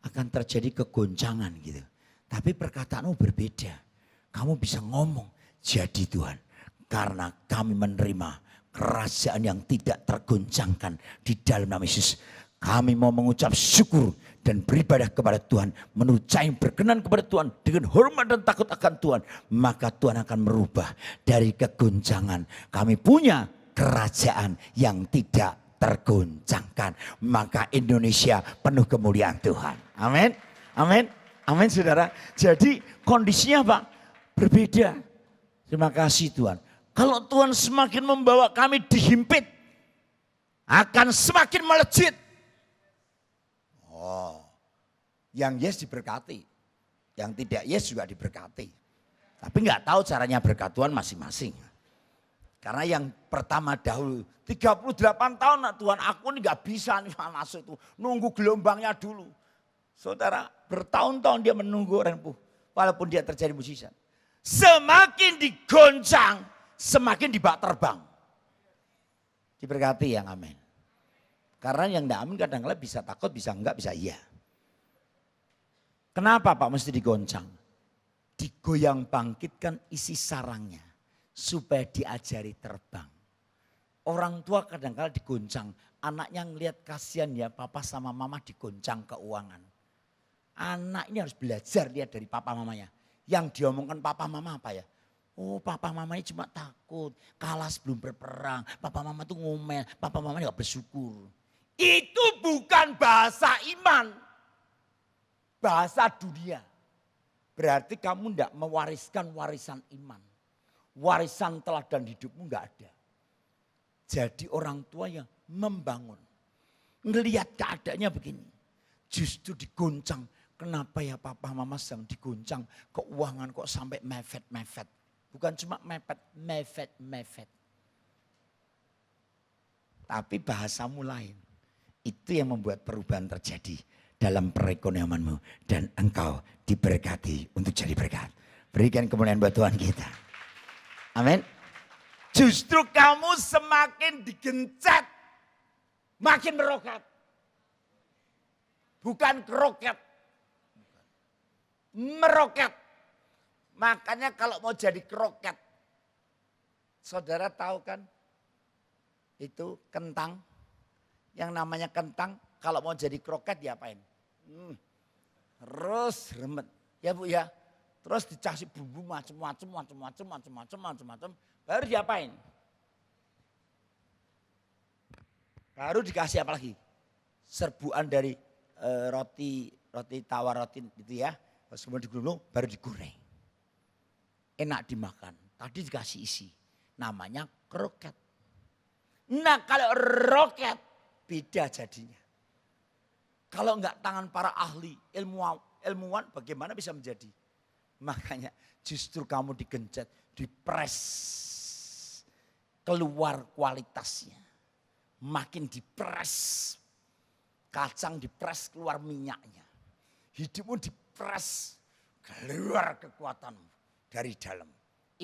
akan terjadi kegoncangan gitu. Tapi perkataanmu berbeda. Kamu bisa ngomong, jadi Tuhan. Karena kami menerima kerajaan yang tidak tergoncangkan di dalam nama Yesus. Kami mau mengucap syukur dan beribadah kepada Tuhan. Menurut cara yang berkenan kepada Tuhan. Dengan hormat dan takut akan Tuhan. Maka Tuhan akan merubah dari kegoncangan. Kami punya kerajaan yang tidak tergoncangkan. Maka Indonesia penuh kemuliaan Tuhan. Amin. Amin. Amin saudara. Jadi kondisinya apa? Berbeda. Terima kasih Tuhan. Kalau Tuhan semakin membawa kami dihimpit. Akan semakin melejit. Oh, yang yes diberkati, yang tidak yes juga diberkati. Tapi nggak tahu caranya berkat Tuhan masing-masing. Karena yang pertama dahulu 38 tahun Tuhan aku ini nggak bisa nih masuk itu, nunggu gelombangnya dulu. Saudara bertahun-tahun dia menunggu orang itu, walaupun dia terjadi mujizat. Semakin digoncang, semakin dibawa terbang. Diberkati yang amin. Karena yang tidak amin kadang-kadang bisa takut, bisa enggak, bisa iya. Kenapa Pak mesti digoncang? Digoyang bangkitkan isi sarangnya. Supaya diajari terbang. Orang tua kadang-kadang digoncang. Anaknya ngelihat kasihan ya papa sama mama digoncang keuangan. Anak ini harus belajar lihat dari papa mamanya. Yang diomongkan papa mama apa ya? Oh papa mamanya cuma takut. Kalah sebelum berperang. Papa mama tuh ngomel. Papa mamanya gak bersyukur. Itu bukan bahasa iman. Bahasa dunia. Berarti kamu tidak mewariskan warisan iman. Warisan teladan hidupmu enggak ada. Jadi orang tua yang membangun. Ngelihat keadaannya begini. Justru digoncang. Kenapa ya papa mama sedang digoncang. Keuangan kok sampai mepet-mepet. Bukan cuma mepet. Tapi bahasamu lain. Itu yang membuat perubahan terjadi dalam perekonomianmu. Dan engkau diberkati untuk jadi berkat. Berikan kemuliaan buat Tuhan kita. Amin. Justru kamu semakin digencet. Makin meroket. Bukan keroket. Meroket. Makanya kalau mau jadi keroket. Saudara tahu kan. Itu kentang. Yang namanya kentang. Kalau mau jadi kroket diapain? Terus remet. Ya Bu ya. Terus dikasih bumbu macam-macam. Baru diapain? Baru dikasih apa lagi? Serbuan dari roti tawar roti itu ya. Terus kemudian digulung baru digoreng. Enak dimakan. Tadi dikasih isi. Namanya kroket. Nah kalau roket beda jadinya. Kalau enggak tangan para ahli ilmuwan bagaimana bisa menjadi? Makanya justru kamu digencet, dipres. Keluar kualitasnya. Makin dipres, kacang dipres keluar minyaknya. Hidupmu dipres, keluar kekuatanmu dari dalam.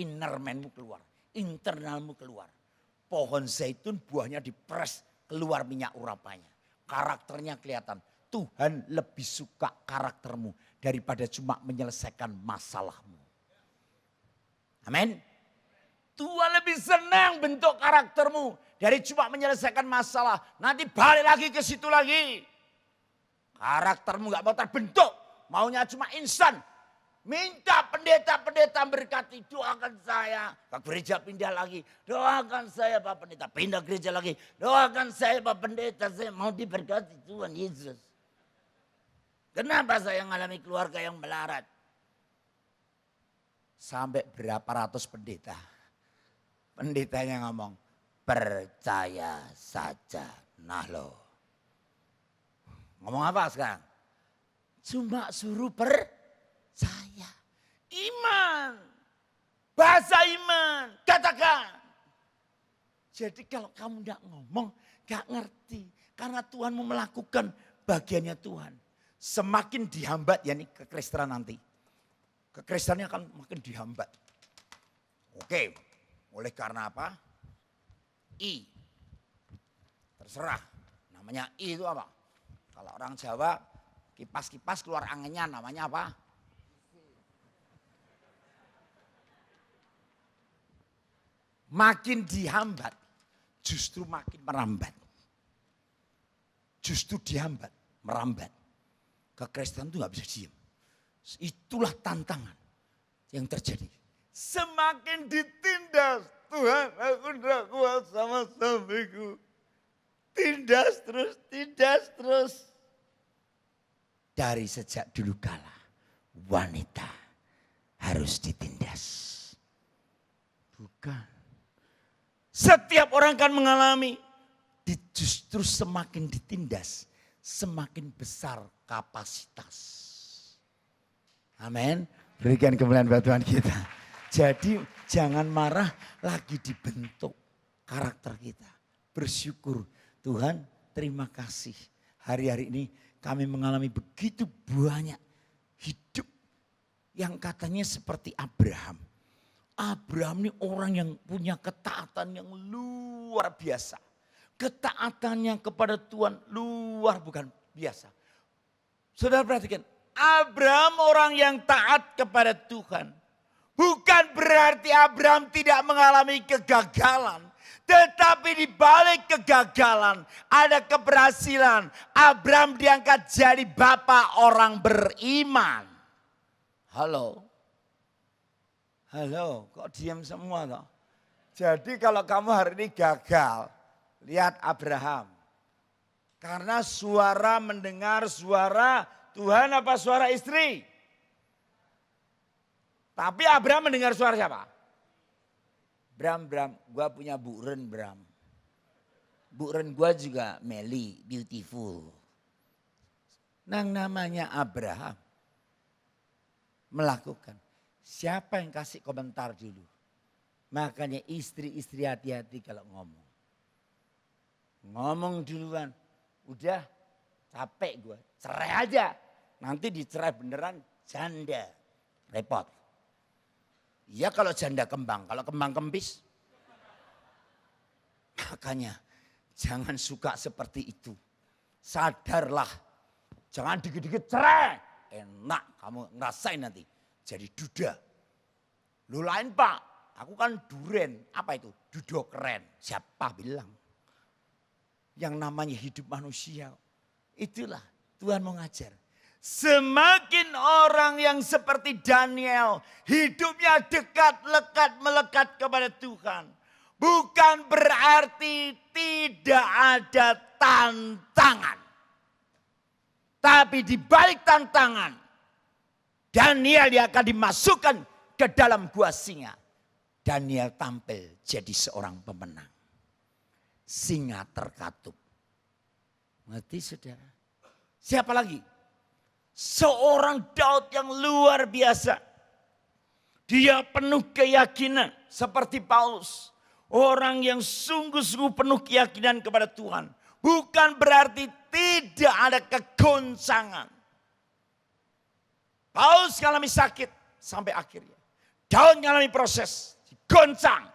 Inner manmu keluar, internalmu keluar. Pohon zaitun buahnya dipres, keluar minyak urapannya. Karakternya kelihatan. Tuhan lebih suka karaktermu daripada cuma menyelesaikan masalahmu. Amin. Tuhan lebih senang bentuk karaktermu dari cuma menyelesaikan masalah. Nanti balik lagi ke situ lagi. Karaktermu gak mau terbentuk. Maunya cuma instan. Minta pendeta-pendeta berkati. Doakan saya. Ke gereja pindah lagi. Doakan saya Pak Pendeta. Pindah gereja lagi. Doakan saya Pak Pendeta. Saya mau diberkati Tuhan Yesus. Kenapa saya mengalami keluarga yang melarat? Sampai berapa ratus pendeta. Pendetanya ngomong, percaya saja. Nah loh. Ngomong apa sekarang? Cuma suruh percaya. Iman. Bahasa iman. Katakan. Jadi kalau kamu tidak ngomong, gak ngerti. Karena Tuhan mau melakukan bagiannya Tuhan. Semakin dihambat, ya nih kekristenan nanti. Kekristenannya akan makin dihambat. Oke. Oleh karena apa? I. Terserah. Namanya I itu apa? Kalau orang Jawa kipas-kipas keluar anginnya namanya apa? Makin dihambat justru makin merambat. Justru dihambat, merambat. Kekristenan itu gak bisa diam. Itulah tantangan yang terjadi. Semakin ditindas, Tuhan aku tidak kuat sama suamiku. Tindas terus. Dari sejak dulu kala, wanita harus ditindas. Bukan. Setiap orang kan mengalami, justru semakin ditindas, semakin besar kapasitas. Amin. Berikan kemuliaan buat Tuhan kita. Jadi jangan marah, lagi dibentuk karakter kita. Bersyukur Tuhan, terima kasih. Hari-hari ini kami mengalami begitu banyak hidup yang katanya seperti Abraham. Abraham ini orang yang punya ketaatan yang luar biasa. Ketaatannya kepada Tuhan luar bukan biasa. Saudara perhatikan, Abraham orang yang taat kepada Tuhan. Bukan berarti Abraham tidak mengalami kegagalan. Tetapi di balik kegagalan ada keberhasilan. Abraham diangkat jadi bapak orang beriman. Halo. Kok diam semua toh? Jadi kalau kamu hari ini gagal, lihat Abraham. Karena suara mendengar suara Tuhan apa suara istri? Tapi Abraham mendengar suara siapa? Bram, gua punya buren Bram. Bu Ren gua juga Meli, beautiful. Nang namanya Abraham melakukan. Siapa yang kasih komentar dulu? Makanya istri-istri hati-hati kalau ngomong. Ngomong duluan. Udah capek gue. Cerai aja. Nanti dicerai beneran janda. Repot. Ya kalau janda kembang. Kalau kembang kempis. Makanya jangan suka seperti itu. Sadarlah. Jangan dikit-dikit cerai. Enak kamu ngerasain nanti. Jadi duda. Lu lain pak. Aku kan duren. Apa itu? Dudo keren. Siapa bilang? Yang namanya hidup manusia. Itulah Tuhan mau ngajar. Semakin orang yang seperti Daniel. Hidupnya dekat, lekat, melekat kepada Tuhan. Bukan berarti tidak ada tantangan. Tapi di balik tantangan. Daniel yang akan dimasukkan ke dalam gua singa. Daniel tampil jadi seorang pemenang. Singa terkatup. Ngerti saudara? Siapa lagi? Seorang Daud yang luar biasa. Dia penuh keyakinan seperti Paulus. Orang yang sungguh-sungguh penuh keyakinan kepada Tuhan. Bukan berarti tidak ada kegoncangan. Paulus mengalami sakit sampai akhirnya. Daud mengalami proses goncang.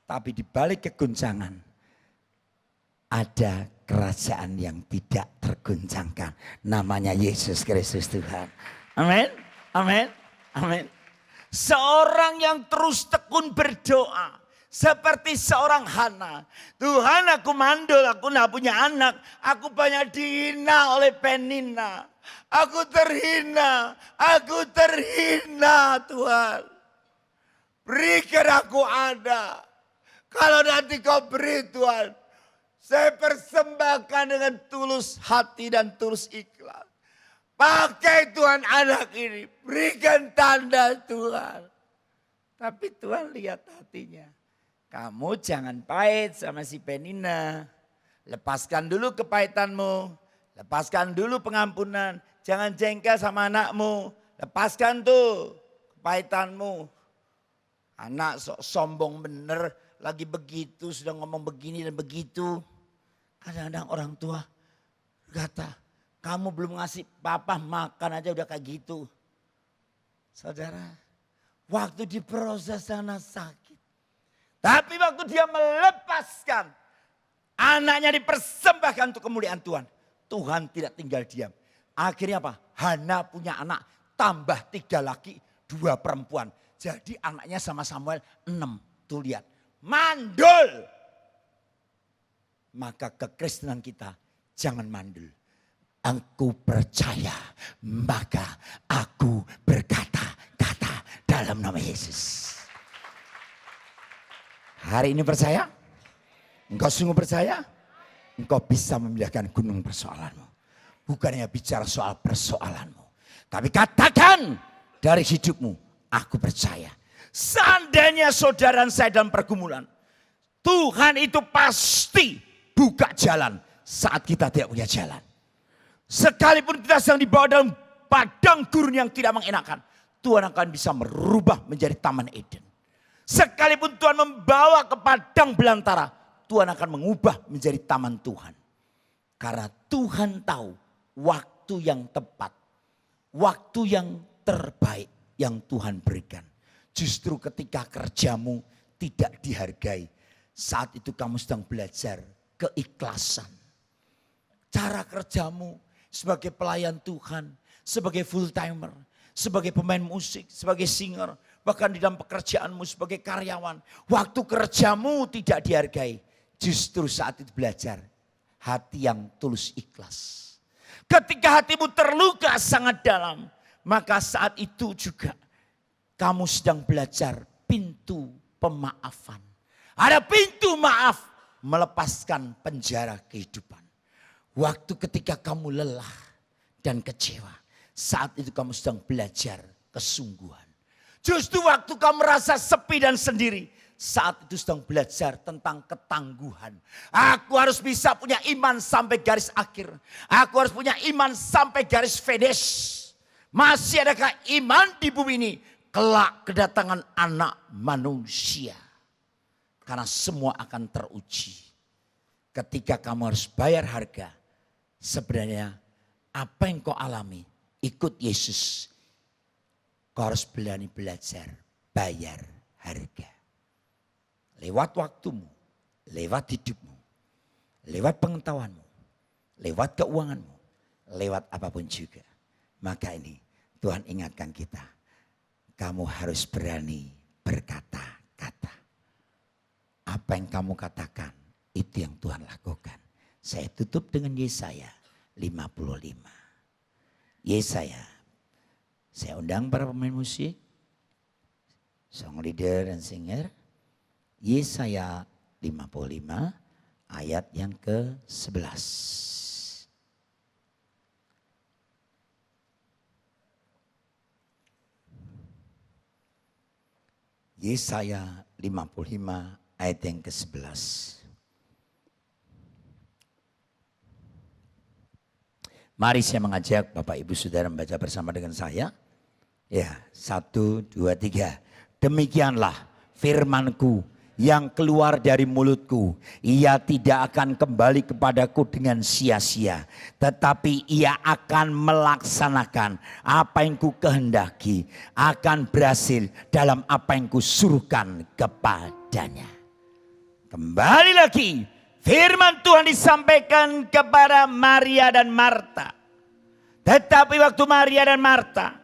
Tapi di balik kegoncangan ada kerajaan yang tidak tergoncangkan. Namanya Yesus Kristus Tuhan. Amin. Amin. Amin. Seorang yang terus tekun berdoa. Seperti seorang Hana. Tuhan aku mandul, aku tidak punya anak. Aku banyak dihina oleh Penina. Aku terhina Tuhan. Berikan aku ada. Kalau nanti kau beri Tuhan. Saya persembahkan dengan tulus hati dan tulus ikhlas. Pakai Tuhan anak ini. Berikan tanda Tuhan. Tapi Tuhan lihat hatinya. Kamu jangan pahit sama si Penina. Lepaskan dulu kepahitanmu. Lepaskan dulu pengampunan. Jangan jengkel sama anakmu. Lepaskan tuh kepahitanmu. Anak sombong bener. Lagi begitu sudah ngomong begini dan begitu. Kadang-kadang orang tua kata, kamu belum ngasih papa makan aja udah kayak gitu. Saudara, waktu diproses sana sakit. Tapi waktu dia melepaskan, anaknya dipersembahkan untuk kemuliaan Tuhan. Tuhan tidak tinggal diam. Akhirnya apa? Hana punya anak, tambah 3 laki, 2 perempuan. Jadi anaknya sama Samuel 6. Tuh lihat, mandul. Maka kekristenan kita jangan mandul. Aku percaya, maka aku berkata-kata dalam nama Yesus. Hari ini percaya? Engkau sungguh percaya? Engkau bisa memindahkan gunung persoalanmu. Bukannya bicara soal persoalanmu. Tapi katakan dari hidupmu, aku percaya. Seandainya saudara saya dalam pergumulan, Tuhan itu pasti buka jalan saat kita tidak punya jalan. Sekalipun kita sedang dibawa dalam padang gurun yang tidak mengenakan, Tuhan akan bisa merubah menjadi taman Eden. Sekalipun Tuhan membawa ke padang belantara, Tuhan akan mengubah menjadi taman Tuhan. Karena Tuhan tahu waktu yang tepat, waktu yang terbaik yang Tuhan berikan. Justru ketika kerjamu tidak dihargai, saat itu kamu sedang belajar keikhlasan. Cara kerjamu sebagai pelayan Tuhan, sebagai full timer, sebagai pemain musik, sebagai singer, bahkan di dalam pekerjaanmu sebagai karyawan. Waktu kerjamu tidak dihargai, justru saat itu belajar hati yang tulus ikhlas. Ketika hatimu terluka sangat dalam, maka saat itu juga kamu sedang belajar pintu pemaafan. Ada pintu maaf melepaskan penjara kehidupan. Waktu ketika kamu lelah dan kecewa, saat itu kamu sedang belajar kesungguhan. Justru waktu kamu merasa sepi dan sendiri, saat itu sedang belajar tentang ketangguhan. Aku harus bisa punya iman sampai garis akhir. Aku harus punya iman sampai garis finish. Masih adakah iman di bumi ini? Kelak kedatangan anak manusia. Karena semua akan teruji. Ketika kamu harus bayar harga. Sebenarnya apa yang kau alami? Ikut Yesus. Kau harus berani belajar. Bayar harga. Lewat waktumu. Lewat hidupmu. Lewat pengetahuanmu. Lewat keuanganmu. Lewat apapun juga. Maka ini Tuhan ingatkan kita. Kamu harus berani berkata-kata. Apa yang kamu katakan, itu yang Tuhan lakukan. Saya tutup dengan Yesaya 55. Yesaya. Saya undang para pemain musik, song leader dan singer. Yesaya 55 ayat yang ke-11. Yesaya 55 ayat yang ke-11. Mari saya mengajak Bapak Ibu Saudara membaca bersama dengan saya. Ya, 1, 2, 3. Demikianlah firman-Ku yang keluar dari mulutku. Ia tidak akan kembali kepadaku dengan sia-sia. Tetapi ia akan melaksanakan apa yang ku kehendaki. Akan berhasil dalam apa yang ku suruhkan kepadanya. Kembali lagi. Firman Tuhan disampaikan kepada Maria dan Marta. Tetapi waktu Maria dan Marta,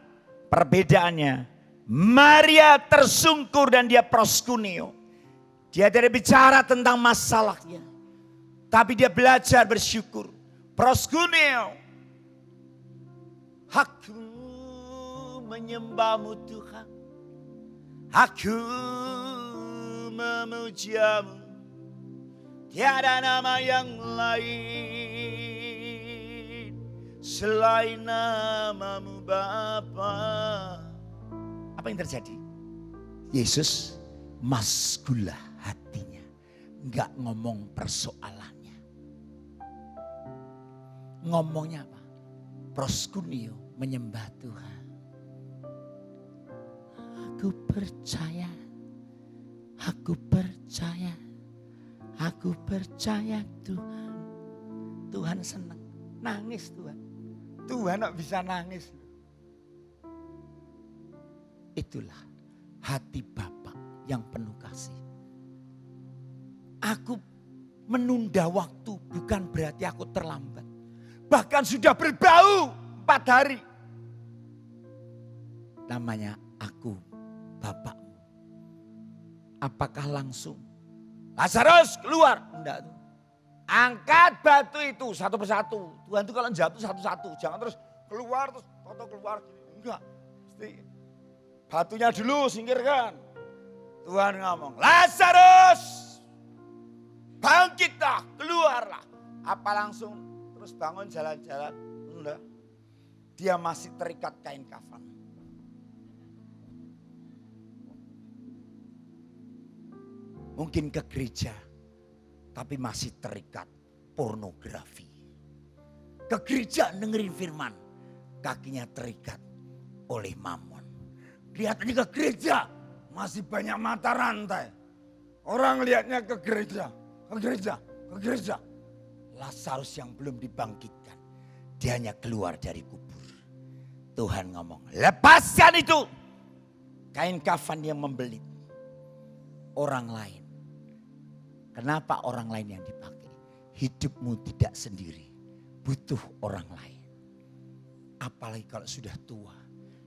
perbedaannya, Maria tersungkur dan dia proskuneo. Dia tidak bicara tentang masalahnya. Tapi dia belajar bersyukur. Proskuneo. Aku menyembahmu Tuhan. Aku memujiamu. Tiada nama yang lain selain namamu Bapa. Apa yang terjadi? Yesus maskulah hatinya. Enggak ngomong persoalannya. Ngomongnya apa? Proskuneo, menyembah Tuhan. Aku percaya. Aku percaya. Aku percaya Tuhan. Tuhan senang. Nangis Tuhan. Tuhan gak bisa nangis. Itulah hati Bapa yang penuh kasih. Aku menunda waktu bukan berarti aku terlambat. Bahkan sudah berbau 4 hari. Namanya aku Bapakmu. Apakah langsung? Lazarus keluar. Enggak tuh. Angkat batu itu satu persatu. Tuhan itu kalau jatuh satu-satu. Jangan terus keluar terus foto keluar. Enggak. Mesti batunya dulu singkirkan. Tuhan ngomong. Lazarus. Bangkitlah. Keluarlah. Apa langsung terus bangun jalan-jalan? Enggak. Dia masih terikat kain kafan. Mungkin ke gereja, tapi masih terikat pornografi. Ke gereja dengerin firman, kakinya terikat oleh mamon. Lihat ini ke gereja, masih banyak mata rantai. Orang lihatnya ke gereja, ke gereja, ke gereja. Lazarus yang belum dibangkitkan, dia hanya keluar dari kubur. Tuhan ngomong, lepaskan itu. Kain kafan yang membelit. Orang lain. Kenapa orang lain yang dipakai? Hidupmu tidak sendiri. Butuh orang lain. Apalagi kalau sudah tua.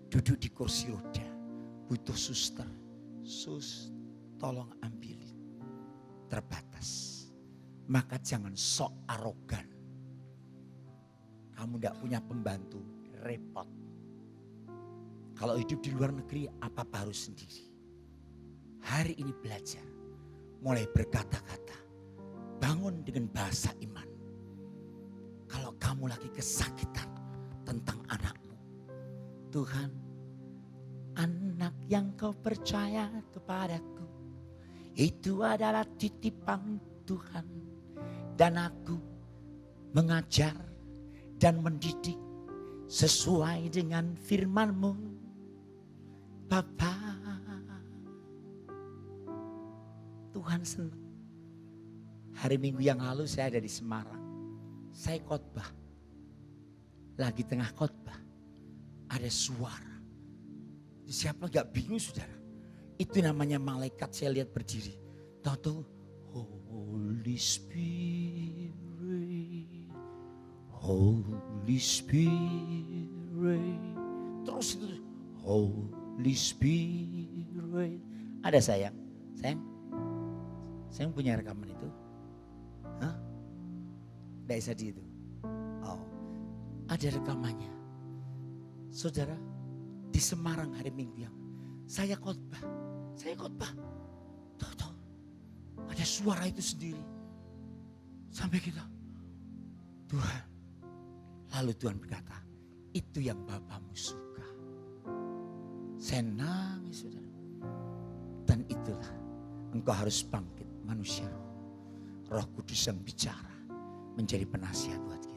Duduk di kursi roda. Butuh suster. Sus, tolong ambilin. Terbatas. Maka jangan sok arogan. Kamu tidak punya pembantu. Repot. Kalau hidup di luar negeri, apa-apa harus sendiri. Hari ini belajar. Mulai berkata-kata. Bangun dengan bahasa iman. Kalau kamu lagi kesakitan tentang anakmu. Tuhan, anak yang kau percaya kepadaku. Itu adalah titipan Tuhan. Dan aku mengajar dan mendidik sesuai dengan firman-Mu, Bapa. Tuhan senang. Hari Minggu yang lalu saya ada di Semarang. Saya khotbah. Lagi tengah khotbah. Ada suara. Siapa gak bingung saudara? Itu namanya malaikat, saya lihat berdiri. Tahu-tahu Holy Spirit, Holy Spirit. Terus itu Holy Spirit. Ada sayang? Sayang punya rekaman itu? Hah? Tidak bisa di itu? Oh, ada rekamannya. Saudara, di Semarang hari Minggu yang saya khotbah. Tahu-tahu ada suara itu sendiri. Sampai kita, Tuhan. Lalu Tuhan berkata, itu yang Bapamu suka. Saya nangis saudara. Dan itulah engkau harus bangkit manusia. Roh Kudus yang bicara menjadi penasihat buat kita.